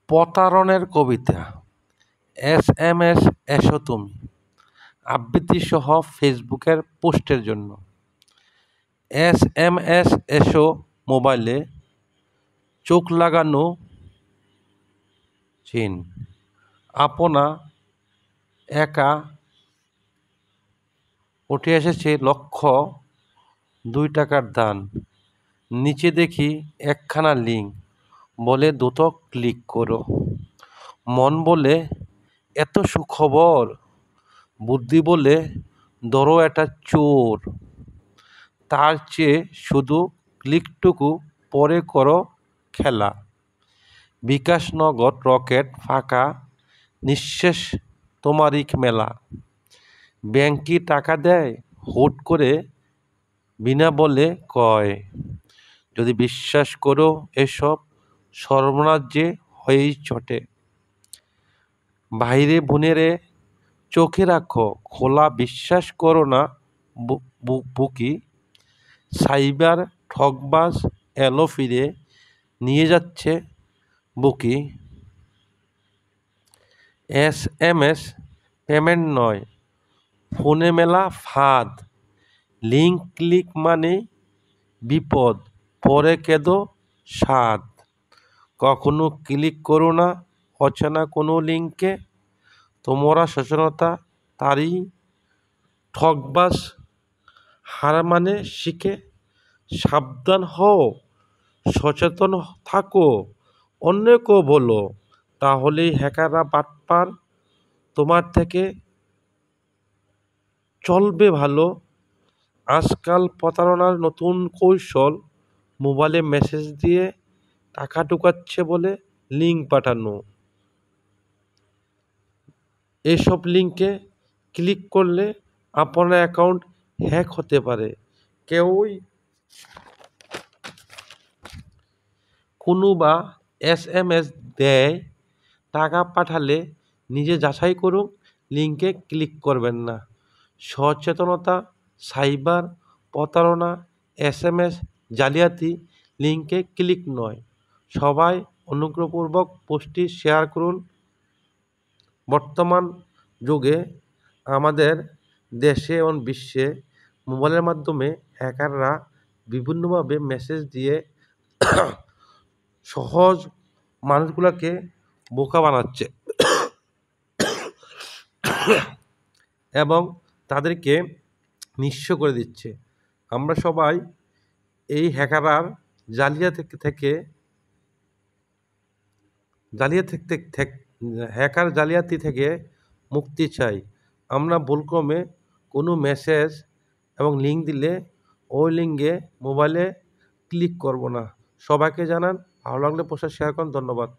প্রতারণের কবিতা। SMS এসো তুমি, আবৃত্তিসহ ফেসবুকের পোস্টের জন্য। SMS এসো মোবাইলে, চোখ লাগানো চিন, আপনা একা উঠে এসেছে লক্ষ্য, 2 টাকার দান। নিচে দেখি একখানা লিঙ্ক, বলে দ্রুত ক্লিক করো। মন বলে এত সুখবর, বুদ্ধি বলে ধরো এটা চোর। তার চেয়ে শুধু ক্লিকটুকু পরে করো খেলা। বিকাশনগর রকেট ফাঁকা, নিঃশেষ তোমারই মেলা। ব্যাংক কি টাকা দেয় হুট করে, বিনা বলে কয়। যদি বিশ্বাস করো এসব, সর্বনাশ যে হয়েই চটে। বাইরে বোনেরে চোখে রাখো খোলা, বিশ্বাস করো না বুকি। সাইবার ঠকবাজ এলো ফিরে, নিয়ে যাচ্ছে বুকি। SMS পেমেন্ট নয়, ফোনে মেলা ফাঁদ। লিঙ্ক ক্লিক মানে বিপদ, পরে কেঁদো স্বাদ। কখনো ক্লিক করো না অচেনা কোনো লিঙ্কে, তোমরা সচেতনতা তারই ঠকবাজ হার মানে শিখে। সাবধান হও, সচেতন থাকো, অন্যকেও বলো, তাহলেই হ্যাকাররা বাটপার তোমার থেকে চলবে ভালো। আজকাল প্রতারণার নতুন কৌশল, মোবাইলে মেসেজ দিয়ে টাকা ঢুকাচ্ছে বলে লিঙ্ক পাঠানো। এসব লিঙ্কে ক্লিক করলে আপনার অ্যাকাউন্ট হ্যাক হতে পারে। কেউই কোনো বা SMS দেয়, টাকা পাঠালে নিজে যাচাই করুন, লিঙ্কে ক্লিক করবেন না। সচেতনতা, সাইবার প্রতারণা, SMS জালিয়াতি, লিঙ্কে ক্লিক নয়। সবাই অনুগ্রহপূর্বক পোস্টটি শেয়ার করুন। বর্তমান যুগে আমাদের দেশে এবং বিশ্বে মোবাইলের মাধ্যমে হ্যাকাররা বিভিন্নভাবে মেসেজ দিয়ে সহজ মানুষগুলোকে বোকা বানাচ্ছে এবং তাদেরকে নিঃস্ব করে দিচ্ছে। আমরা সবাই এই হ্যাকার জালিয়াতি থেকে মুক্তি চাই। আমরা ভুলক্রমে কোনো মেসেজ এবং লিঙ্ক দিলে ওই লিঙ্কে মোবাইলে ক্লিক করব না। সবাইকে জানান, ভালো লাগলে পোস্টটা শেয়ার করুন। ধন্যবাদ।